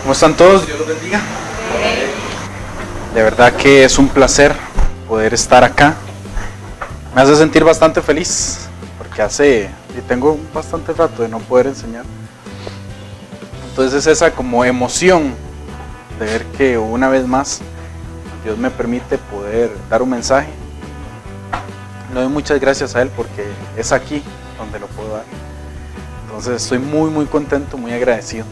¿Cómo están todos? Dios los bendiga. De verdad que es un placer poder estar acá. Me hace sentir bastante feliz porque tengo bastante rato de no poder enseñar. Entonces esa como emoción de ver que una vez más Dios me permite poder dar un mensaje. Le doy muchas gracias a Él porque es aquí donde lo puedo dar. Entonces estoy muy contento, muy agradecido.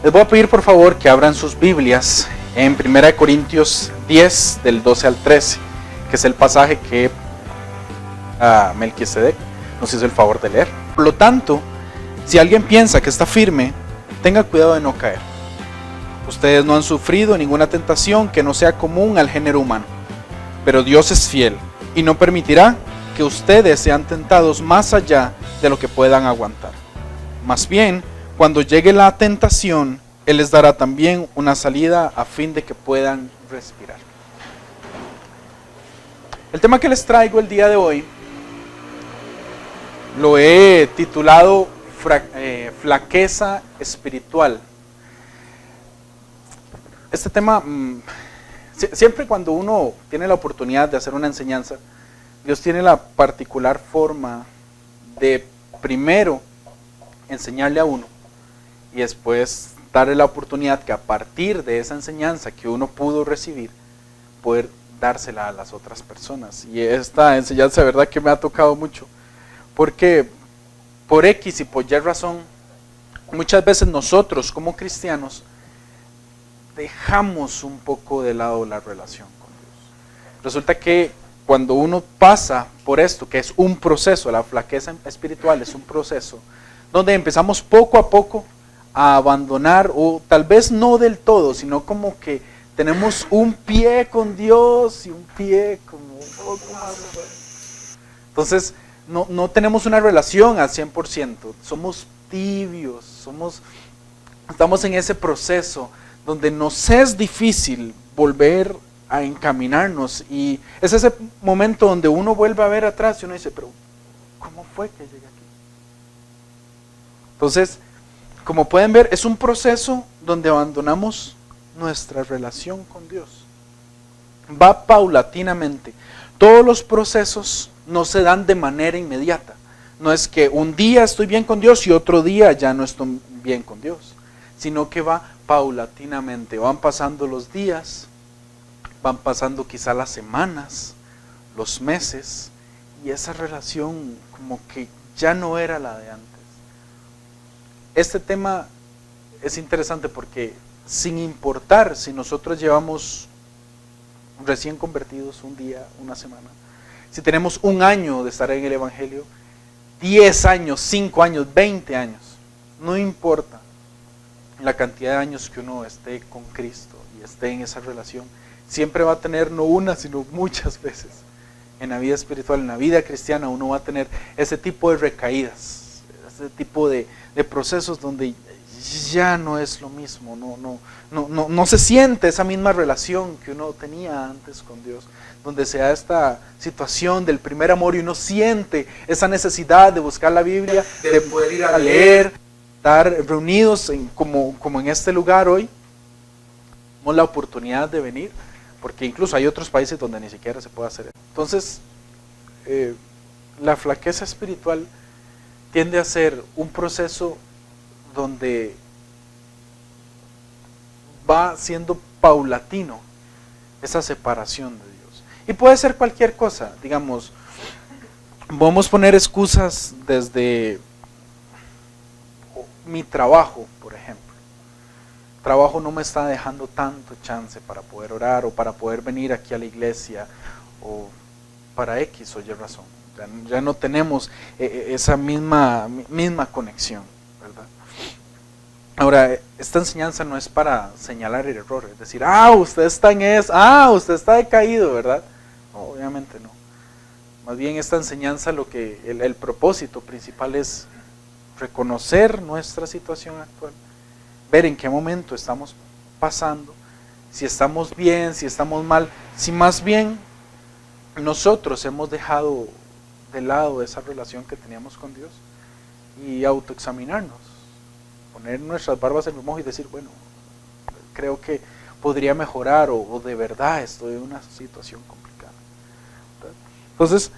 Les voy a pedir por favor que abran sus Biblias en 1 Corintios 10 del 12 al 13, que es el pasaje que Melquisedec nos hizo el favor de leer. Por lo tanto, si alguien piensa que está firme, tenga cuidado de no caer. Ustedes no han sufrido ninguna tentación que no sea común al género humano, pero Dios es fiel y no permitirá que ustedes sean tentados más allá de lo que puedan aguantar. Más bien, cuando llegue la tentación, Él les dará también una salida a fin de que puedan respirar. El tema que les traigo el día de hoy lo he titulado flaqueza espiritual. Este tema, siempre cuando uno tiene la oportunidad de hacer una enseñanza, Dios tiene la particular forma de primero enseñarle a uno y después darle la oportunidad que a partir de esa enseñanza que uno pudo recibir, poder dársela a las otras personas. Y esta enseñanza de verdad que me ha tocado mucho, porque por X y por Y razón, muchas veces nosotros como cristianos dejamos un poco de lado la relación con Dios. Resulta que cuando uno pasa por esto, que es un proceso, la flaqueza espiritual es un proceso, donde empezamos poco a poco a abandonar, o tal vez no del todo, sino como que tenemos un pie con Dios y un pie como un poco más. Entonces, no tenemos una relación al 100%, somos tibios, estamos en ese proceso donde nos es difícil volver a encaminarnos, y es ese momento donde uno vuelve a ver atrás y uno dice, pero ¿cómo fue que llegué aquí? Entonces, como pueden ver, es un proceso donde abandonamos nuestra relación con Dios. Va paulatinamente. Todos los procesos no se dan de manera inmediata. No es que un día estoy bien con Dios y otro día ya no estoy bien con Dios, sino que va paulatinamente. Van pasando los días, van pasando quizá las semanas, los meses, y esa relación como que ya no era la de antes. Este tema es interesante porque sin importar si nosotros llevamos recién convertidos un día, una semana, si tenemos un año de estar en el Evangelio, 10 años, 5 años, 20 años, no importa la cantidad de años que uno esté con Cristo y esté en esa relación, siempre va a tener no una, sino muchas veces en la vida espiritual, en la vida cristiana, uno va a tener ese tipo de recaídas, ese tipo de procesos donde ya no es lo mismo, no se siente esa misma relación que uno tenía antes con Dios, donde se da esta situación del primer amor y uno siente esa necesidad de buscar la Biblia, de poder ir a leer, estar reunidos como en este lugar hoy. Tenemos la oportunidad de venir, porque incluso hay otros países donde ni siquiera se puede hacer. Entonces, la flaqueza espiritual tiende a ser un proceso donde va siendo paulatino esa separación de Dios. Y puede ser cualquier cosa, digamos, podemos poner excusas desde mi trabajo, por ejemplo. El trabajo no me está dejando tanto chance para poder orar o para poder venir aquí a la iglesia o para X o Y razón. Ya no tenemos esa misma conexión, ¿verdad? Ahora, esta enseñanza no es para señalar el error, es decir, usted está en eso, usted está decaído, ¿verdad? No, obviamente no. Más bien esta enseñanza, el propósito principal es reconocer nuestra situación actual, ver en qué momento estamos pasando, si estamos bien, si estamos mal, si más bien nosotros hemos dejado de lado esa relación que teníamos con Dios, y autoexaminarnos, poner nuestras barbas en remojo y decir, bueno, creo que podría mejorar o de verdad estoy en una situación complicada. Entonces,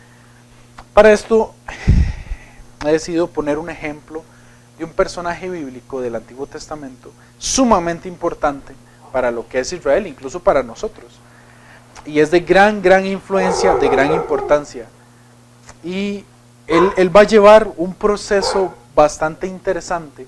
para esto he decidido poner un ejemplo de un personaje bíblico del Antiguo Testamento sumamente importante para lo que es Israel, incluso para nosotros. Y es de gran influencia, de gran importancia. Y él va a llevar un proceso bastante interesante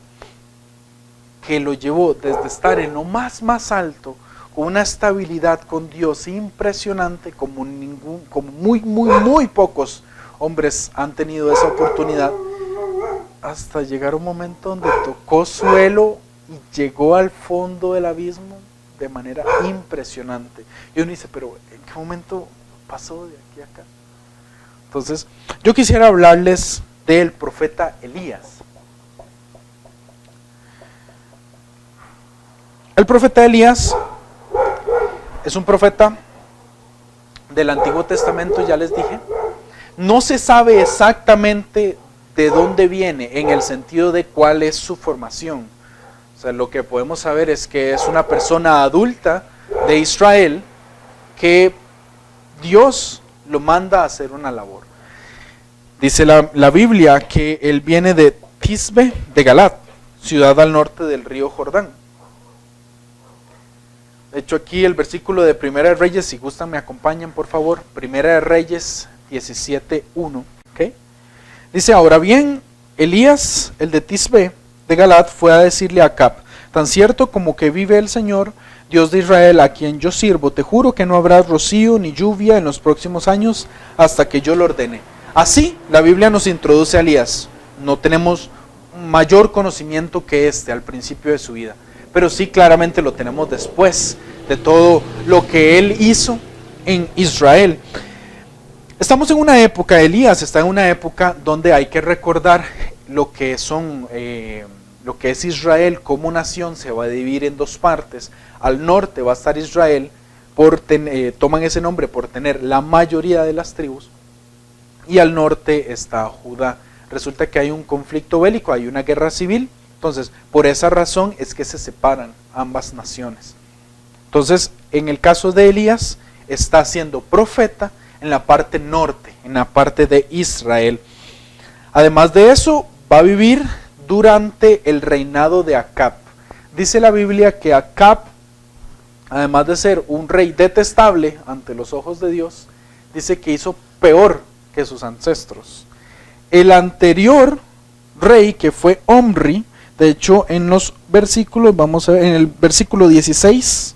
que lo llevó desde estar en lo más alto, con una estabilidad con Dios impresionante, como muy pocos hombres han tenido esa oportunidad, hasta llegar a un momento donde tocó suelo y llegó al fondo del abismo de manera impresionante. Y uno dice, pero ¿en qué momento pasó de aquí a acá? Entonces, yo quisiera hablarles del profeta Elías. El profeta Elías es un profeta del Antiguo Testamento, ya les dije. No se sabe exactamente de dónde viene, en el sentido de cuál es su formación. O sea, lo que podemos saber es que es una persona adulta de Israel que Dios lo manda a hacer una labor. Dice la Biblia que él viene de Tisbe de Galat, ciudad al norte del río Jordán. De hecho, aquí el versículo de Primera de Reyes, si gustan me acompañan por favor, Primera de Reyes 17:1, ¿okay? Dice, ahora bien, Elías, el de Tisbe de Galat, fue a decirle a Acab, tan cierto como que vive el Señor, Dios de Israel, a quien yo sirvo, te juro que no habrá rocío ni lluvia en los próximos años hasta que yo lo ordene. Así, la Biblia nos introduce a Elías. No tenemos mayor conocimiento que al principio de su vida, pero sí claramente lo tenemos después de todo lo que él hizo en Israel. Estamos en una época, Elías está en una época donde hay que recordar lo que es Israel como nación. Se va a dividir en dos partes. Al norte va a estar Israel, toman ese nombre por tener la mayoría de las tribus, y al norte está Judá. Resulta que hay un conflicto bélico, hay una guerra civil, entonces por esa razón es que se separan ambas naciones. Entonces, en el caso de Elías, está siendo profeta en la parte norte, en la parte de Israel. Además de eso, va a vivir durante el reinado de Acab. Dice la Biblia que Acab, además de ser un rey detestable ante los ojos de Dios, dice que hizo peor que sus ancestros. El anterior rey, que fue Omri, de hecho en los versículos, vamos a ver, en el versículo 16,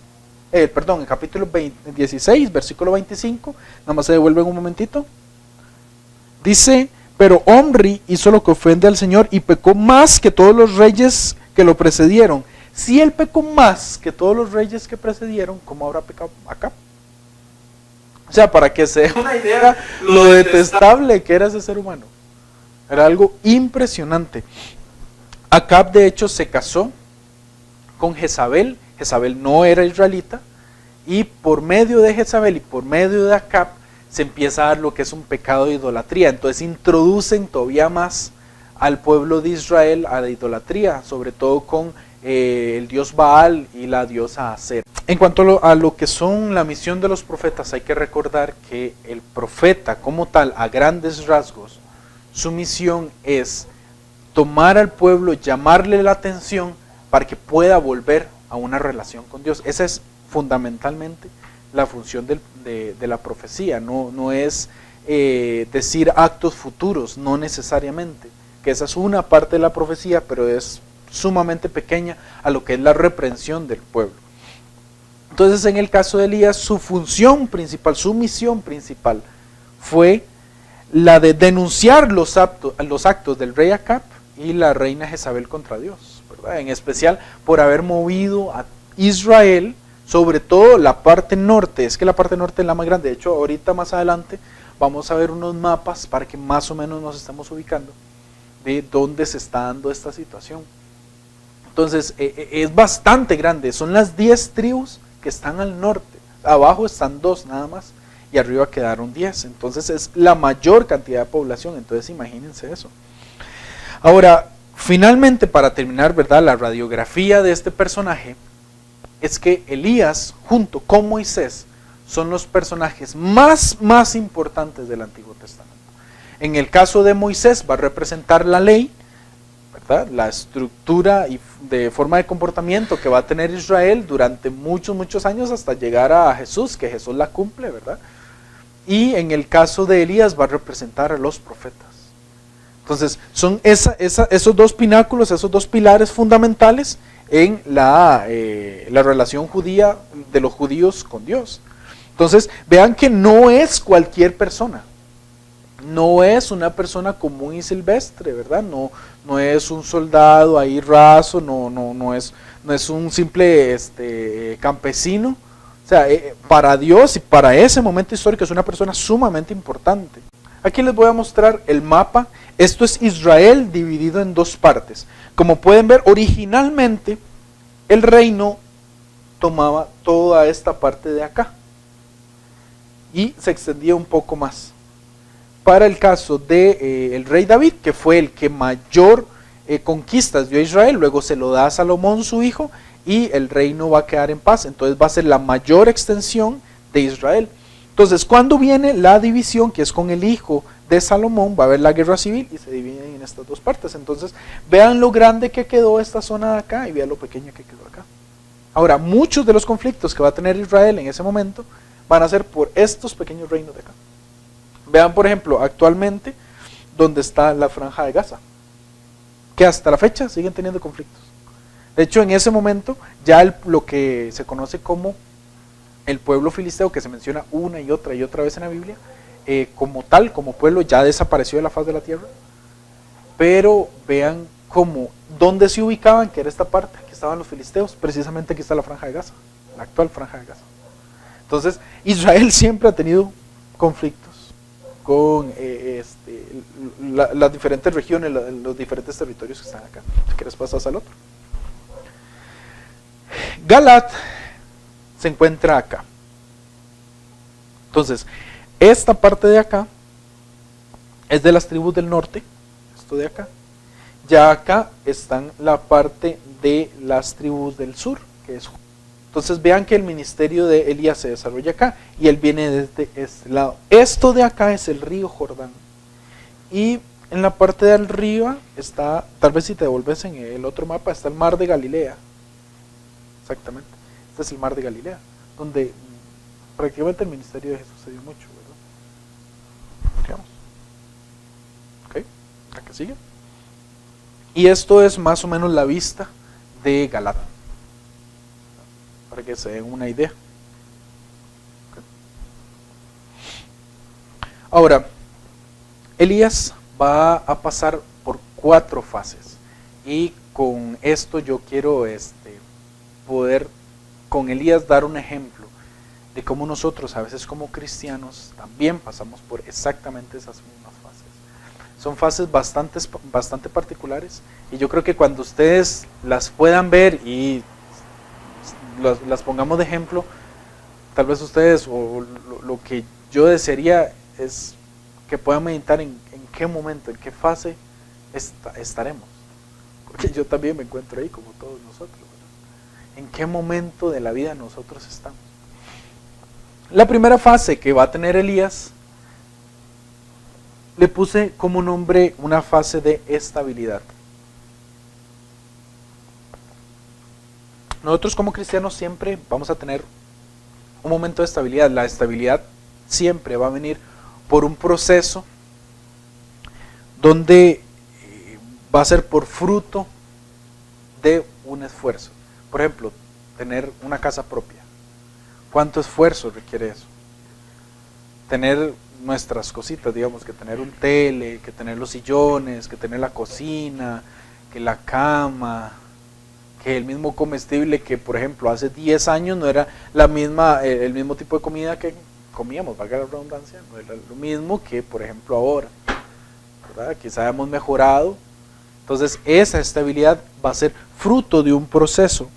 el capítulo 16, versículo 25, nada más se devuelven un momentito, dice, pero Omri hizo lo que ofende al Señor y pecó más que todos los reyes que lo precedieron. Si él pecó más que todos los reyes que precedieron, ¿cómo habrá pecado Acab? O sea, para que se dé una idea lo detestable que era ese ser humano. Era algo impresionante. Acab de hecho se casó con Jezabel. Jezabel no era israelita, y por medio de Jezabel y por medio de Acab se empieza a dar lo que es un pecado de idolatría. Entonces introducen todavía más al pueblo de Israel a la idolatría, sobre todo con el dios Baal y la diosa Aser. En cuanto a lo que son la misión de los profetas, hay que recordar que el profeta como tal, a grandes rasgos, su misión es tomar al pueblo, llamarle la atención para que pueda volver a una relación con Dios. Esa es fundamentalmente la función de la profecía. No es decir actos futuros, no necesariamente, que esa es una parte de la profecía, pero es sumamente pequeña a lo que es la reprensión del pueblo. Entonces, en el caso de Elías, su función principal, su misión principal fue la de denunciar los actos del rey Acab y la reina Jezabel contra Dios, ¿verdad? En especial por haber movido a Israel, sobre todo la parte norte. Es que la parte norte es la más grande. De hecho, ahorita más adelante vamos a ver unos mapas para que más o menos nos estemos ubicando de dónde se está dando esta situación. Entonces, es bastante grande. Son las 10 tribus que están al norte. Abajo están 2 nada más y arriba quedaron 10. Entonces es la mayor cantidad de población. Entonces imagínense eso. Ahora, finalmente, para terminar, ¿verdad?, la radiografía de este personaje, es que Elías, junto con Moisés, son los personajes más importantes del Antiguo Testamento. En el caso de Moisés va a representar la ley, ¿verdad? La estructura y de forma de comportamiento que va a tener Israel durante muchos años hasta llegar a Jesús, que Jesús la cumple, ¿verdad? Y en el caso de Elías va a representar a los profetas. Entonces, son esos dos pináculos, esos dos pilares fundamentales en la relación judía de los judíos con Dios. Entonces, vean que no es cualquier persona. No es una persona común y silvestre, ¿verdad? No es un soldado ahí raso, no es un simple campesino. O sea, para Dios y para ese momento histórico es una persona sumamente importante. Aquí les voy a mostrar el mapa. Esto es Israel dividido en dos partes. Como pueden ver, originalmente el reino tomaba toda esta parte de acá y se extendía un poco más. Para el caso de el rey David, que fue el que mayor conquistas dio a Israel, luego se lo da a Salomón su hijo y el reino va a quedar en paz. Entonces va a ser la mayor extensión de Israel. Entonces, cuando viene la división, que es con el hijo de Salomón, va a haber la guerra civil y se divide en estas dos partes. Entonces, vean lo grande que quedó esta zona de acá y vean lo pequeña que quedó acá. Ahora, muchos de los conflictos que va a tener Israel en ese momento van a ser por estos pequeños reinos de acá. Vean, por ejemplo, actualmente, donde está la Franja de Gaza, que hasta la fecha siguen teniendo conflictos. De hecho, en ese momento, ya lo que se conoce como el pueblo filisteo, que se menciona una y otra vez en la Biblia, como tal, como pueblo, ya desapareció de la faz de la tierra. Pero vean cómo, dónde se ubicaban, que era esta parte, aquí estaban los filisteos, precisamente aquí está la Franja de Gaza, la actual Franja de Gaza. Entonces, Israel siempre ha tenido conflictos con las diferentes regiones, los diferentes territorios que están acá. Si quieres pasas al otro. Galat se encuentra acá. Entonces, esta parte de acá es de las tribus del norte, esto de acá. Ya acá están la parte de las tribus del sur, que es. Entonces vean que el ministerio de Elías se desarrolla acá y él viene desde este lado. Esto de acá es el río Jordán. Y en la parte de arriba está, tal vez si te devuelves en el otro mapa, está el mar de Galilea. Exactamente. Este es el mar de Galilea, donde prácticamente el ministerio de Jesús se dio mucho, ¿verdad? Digamos. Ok, ¿la que sigue? Y esto es más o menos la vista de Galat, para que se den una idea. Okay. Ahora, Elías va a pasar por 4 fases, y con esto yo quiero poder con Elías dar un ejemplo de cómo nosotros a veces como cristianos también pasamos por exactamente esas mismas fases. Son fases bastante particulares, y yo creo que cuando ustedes las puedan ver y las pongamos de ejemplo, tal vez ustedes, o lo que yo desearía es que puedan meditar en qué momento, en qué fase estaremos, porque yo también me encuentro ahí como todos nosotros, ¿verdad? En qué momento de la vida nosotros estamos. La primera fase que va a tener Elías, le puse como nombre una fase de estabilidad. Nosotros como cristianos siempre vamos a tener un momento de estabilidad. La estabilidad siempre va a venir por un proceso donde va a ser por fruto de un esfuerzo. Por ejemplo, tener una casa propia. ¿Cuánto esfuerzo requiere eso? Tener nuestras cositas, digamos, que tener un tele, que tener los sillones, que tener la cocina, que la cama, que el mismo comestible que, por ejemplo, hace 10 años no era el mismo tipo de comida que comíamos, valga la redundancia, no era lo mismo que, por ejemplo, ahora, ¿verdad? Quizá hemos mejorado. Entonces, esa estabilidad va a ser fruto de un proceso.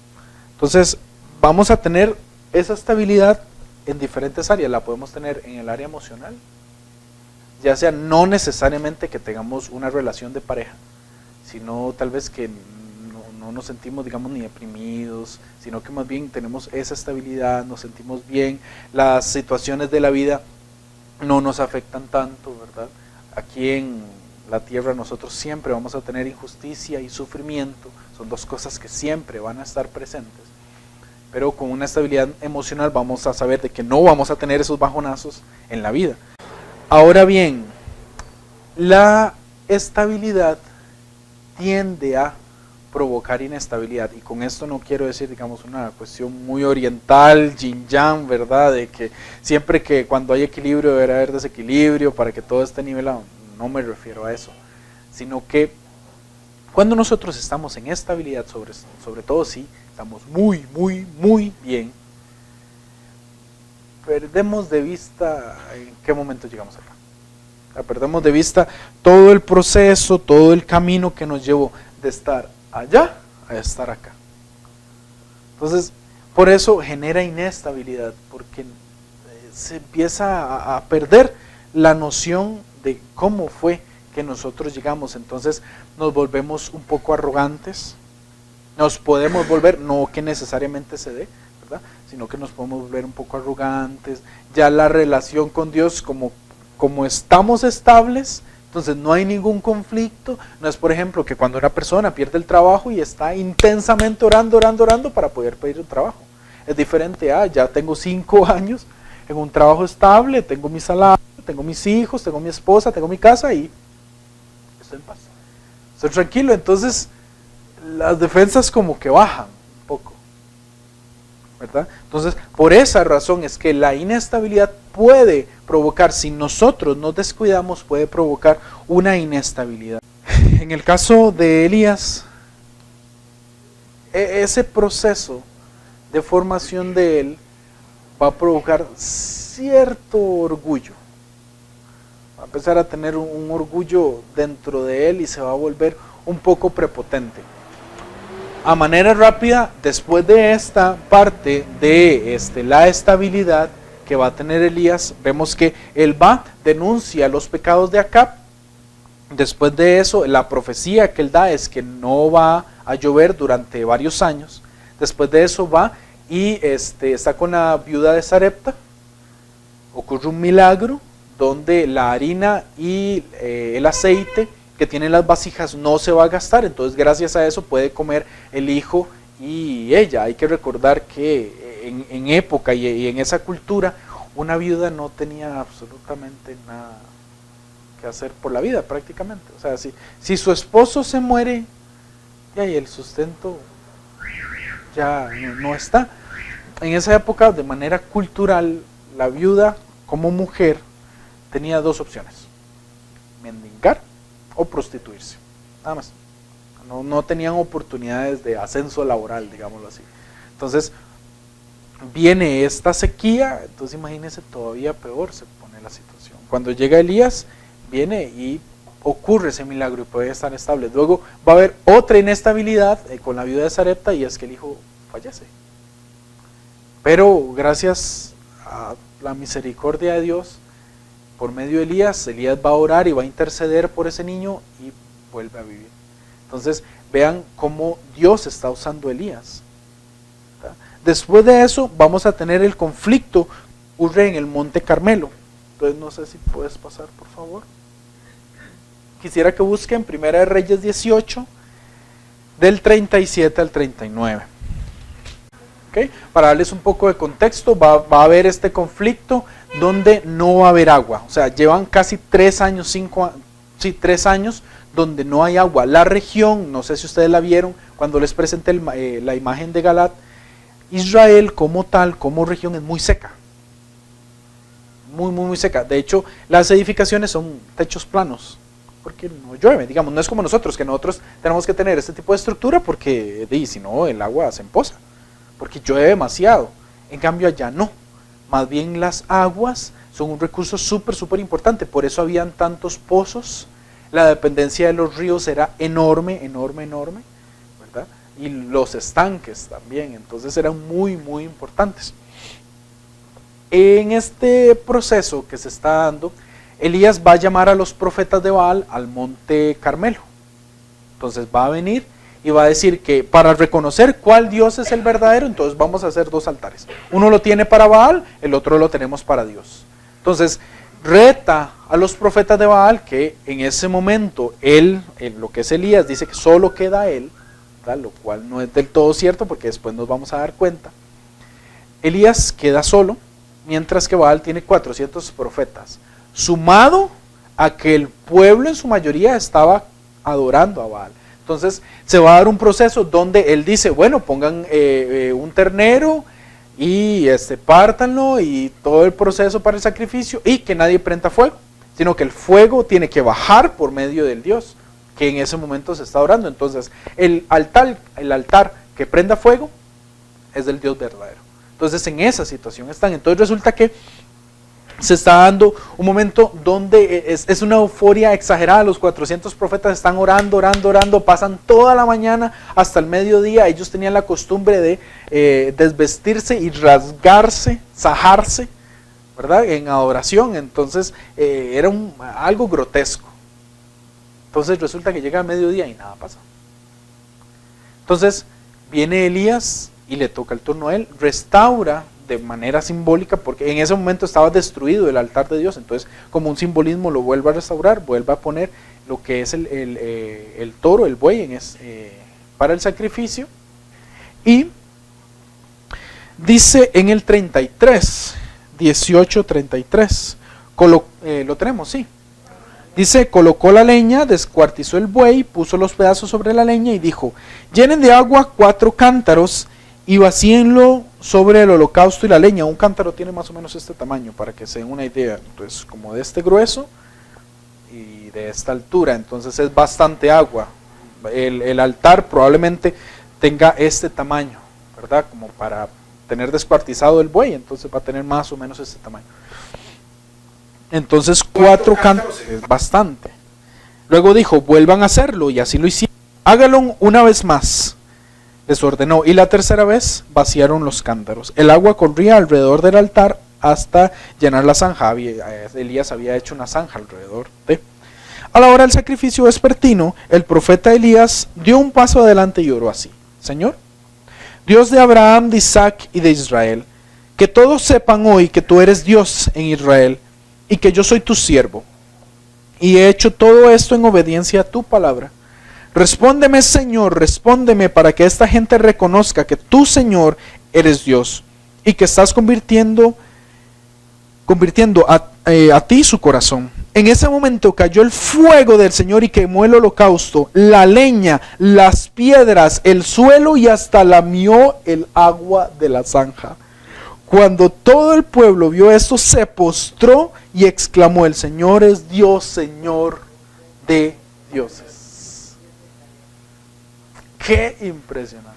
Entonces, vamos a tener esa estabilidad en diferentes áreas. La podemos tener en el área emocional, ya sea no necesariamente que tengamos una relación de pareja, sino tal vez que no nos sentimos, digamos, ni deprimidos, sino que más bien tenemos esa estabilidad, nos sentimos bien, las situaciones de la vida no nos afectan tanto, ¿verdad? Aquí en la tierra nosotros siempre vamos a tener injusticia y sufrimiento, son dos cosas que siempre van a estar presentes, pero con una estabilidad emocional vamos a saber de que no vamos a tener esos bajonazos en la vida. Ahora bien, la estabilidad tiende a provocar inestabilidad, y con esto no quiero decir, digamos, una cuestión muy oriental, yin yang, ¿verdad? De que siempre que cuando hay equilibrio deberá haber desequilibrio para que todo esté nivelado. No me refiero a eso, sino que cuando nosotros estamos en estabilidad, sobre todo si estamos muy bien, perdemos de vista en qué momento llegamos acá. Perdemos de vista todo el proceso, todo el camino que nos llevó de estar allá a estar acá. Entonces, por eso genera inestabilidad, porque se empieza a perder la noción de cómo fue que nosotros llegamos. Entonces nos volvemos un poco arrogantes, nos podemos volver, no que necesariamente se dé, ¿verdad?, sino que nos podemos volver un poco arrogantes. Ya la relación con Dios, como estamos estables, entonces no hay ningún conflicto. No es, por ejemplo, que cuando una persona pierde el trabajo y está intensamente orando para poder pedir un trabajo. Es diferente a, ya tengo 5 años en un trabajo estable, tengo mi salario, tengo mis hijos, tengo mi esposa, tengo mi casa y estoy en paz, estoy tranquilo. Entonces las defensas como que bajan un poco, ¿verdad? Entonces, por esa razón es que la inestabilidad puede provocar, si nosotros nos descuidamos, puede provocar una inestabilidad. En el caso de Elías, ese proceso de formación de él va a provocar cierto orgullo. Va a empezar a tener un orgullo dentro de él y se va a volver un poco prepotente. A manera rápida, después de esta parte de la estabilidad que va a tener Elías, vemos que él denuncia los pecados de Acab. Después de eso, la profecía que él da es que no va a llover durante varios años. Después de eso va y está con la viuda de Sarepta. Ocurre un milagro donde la harina y el aceite que tienen las vasijas no se va a gastar, entonces gracias a eso puede comer el hijo y ella. Hay que recordar que en época y en esa cultura, una viuda no tenía absolutamente nada que hacer por la vida prácticamente. O sea, si su esposo se muere, ya y el sustento ya no está. En esa época, de manera cultural, la viuda como mujer tenía 2 opciones: mendigar o prostituirse, nada más. No tenían oportunidades de ascenso laboral, digámoslo así. Entonces viene esta sequía, entonces imagínense, todavía peor se pone la situación. Cuando llega Elías, viene y ocurre ese milagro y puede estar estable. Luego va a haber otra inestabilidad con la viuda de Sarepta, y es que el hijo fallece. Pero gracias a la misericordia de Dios, por medio de Elías va a orar y va a interceder por ese niño y vuelve a vivir. Entonces vean cómo Dios está usando a Elías, ¿verdad? Después de eso vamos a tener el conflicto que ocurre en el Monte Carmelo. Entonces no sé si puedes pasar, por favor. Quisiera que busquen Primera de Reyes 18, del 37 al 39. ¿Okay? Para darles un poco de contexto, va a haber este conflicto donde no va a haber agua. O sea, llevan casi 3 años, 3 años donde no hay agua. La región, no sé si ustedes la vieron cuando les presenté la imagen de Galat, Israel como tal, como región, es muy seca. Muy seca. De hecho, las edificaciones son techos planos, porque no llueve, digamos. No es como nosotros, que nosotros tenemos que tener este tipo de estructura porque si no el agua se empoza, porque llueve demasiado. En cambio allá no. Más bien las aguas son un recurso súper importante, por eso habían tantos pozos, la dependencia de los ríos era enorme, ¿verdad? Y los estanques también, entonces eran muy importantes. En este proceso que se está dando, Elías va a llamar a los profetas de Baal al Monte Carmelo. Entonces va a venir y va a decir que para reconocer cuál Dios es el verdadero, entonces vamos a hacer dos altares. Uno lo tiene para Baal, el otro lo tenemos para Dios. Entonces reta a los profetas de Baal que en ese momento él, en lo que es Elías, dice que solo queda él, ¿verdad? Lo cual no es del todo cierto porque después nos vamos a dar cuenta. Elías queda solo, mientras que Baal tiene 400 profetas, sumado a que el pueblo en su mayoría estaba adorando a Baal. Entonces se va a dar un proceso donde él dice, bueno, pongan un ternero y pártanlo y todo el proceso para el sacrificio y que nadie prenda fuego, sino que el fuego tiene que bajar por medio del Dios que en ese momento se está adorando. Entonces el altar que prenda fuego es del Dios verdadero. Entonces en esa situación están. Entonces resulta que se está dando un momento donde es una euforia exagerada. Los 400 profetas están orando, pasan toda la mañana hasta el mediodía. Ellos tenían la costumbre de desvestirse y rasgarse, sajarse, ¿verdad? En adoración. Entonces era algo grotesco. Entonces resulta que llega el mediodía y nada pasa. Entonces viene Elías y le toca el turno a él, restaura de manera simbólica, porque en ese momento estaba destruido el altar de Dios, entonces como un simbolismo lo vuelve a restaurar, vuelve a poner lo que es el toro, el buey para el sacrificio, y dice en el 33, 18:33, lo tenemos, sí. Dice, colocó la leña, descuartizó el buey, puso los pedazos sobre la leña y dijo, llenen de agua 4 cántaros y vacíenlo sobre el holocausto y la leña. Un cántaro tiene más o menos este tamaño, para que se den una idea. Entonces, como de este grueso y de esta altura, entonces es bastante agua. El altar probablemente tenga este tamaño, ¿verdad? Como para tener descuartizado el buey, entonces va a tener más o menos este tamaño. Entonces 4 cántaros es bastante. Luego dijo, vuelvan a hacerlo, y así lo hicieron. Háganlo una vez más, les ordenó, y la tercera vez vaciaron los cántaros. El agua corría alrededor del altar hasta llenar la zanja. Elías había hecho una zanja alrededor de. A la hora del sacrificio vespertino, el profeta Elías dio un paso adelante y oró así: Señor, Dios de Abraham, de Isaac y de Israel, que todos sepan hoy que tú eres Dios en Israel y que yo soy tu siervo, y he hecho todo esto en obediencia a tu palabra. Respóndeme, Señor, respóndeme, para que esta gente reconozca que tú, Señor, eres Dios y que estás convirtiendo a ti su corazón. En ese momento cayó el fuego del Señor y quemó el holocausto, la leña, las piedras, el suelo y hasta lamió el agua de la zanja. Cuando todo el pueblo vio esto, se postró y exclamó, el Señor es Dios, Señor de dioses. ¡Qué impresionante!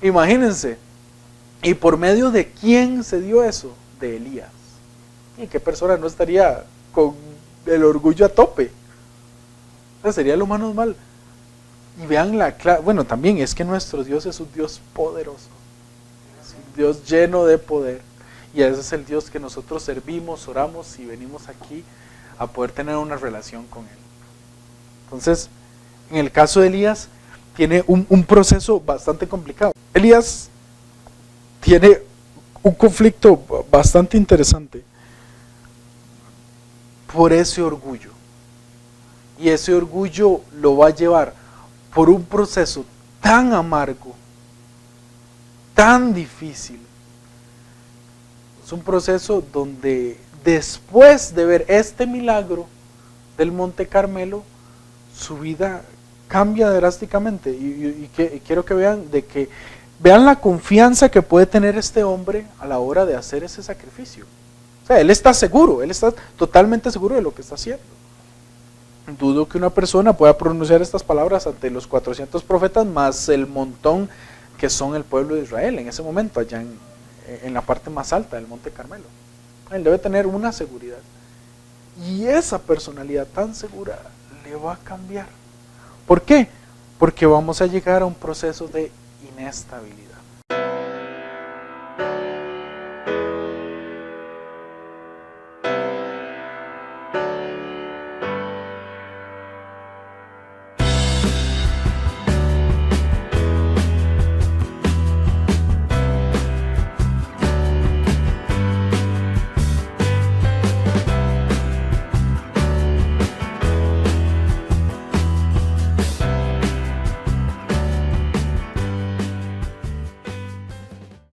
Imagínense. ¿Y por medio de quién se dio eso? De Elías. ¿Y qué persona no estaría con el orgullo a tope? O sea, sería lo más normal. Y vean bueno, también es que nuestro Dios es un Dios poderoso. Es un Dios lleno de poder. Y ese es el Dios que nosotros servimos, oramos y venimos aquí a poder tener una relación con Él. Entonces, en el caso de Elías, tiene un proceso bastante complicado. Elías tiene un conflicto bastante interesante por ese orgullo. Y ese orgullo lo va a llevar por un proceso tan amargo, tan difícil. Es un proceso donde después de ver este milagro del Monte Carmelo, su vida cambia drásticamente. Y quiero que vean la confianza que puede tener este hombre a la hora de hacer ese sacrificio. O sea, él está seguro, él está totalmente seguro de lo que está haciendo. Dudo que una persona pueda pronunciar estas palabras ante los 400 profetas más el montón que son el pueblo de Israel en ese momento, allá en la parte más alta del Monte Carmelo. Él debe tener una seguridad. Y esa personalidad tan segura le va a cambiar. ¿Por qué? Porque vamos a llegar a un proceso de inestabilidad.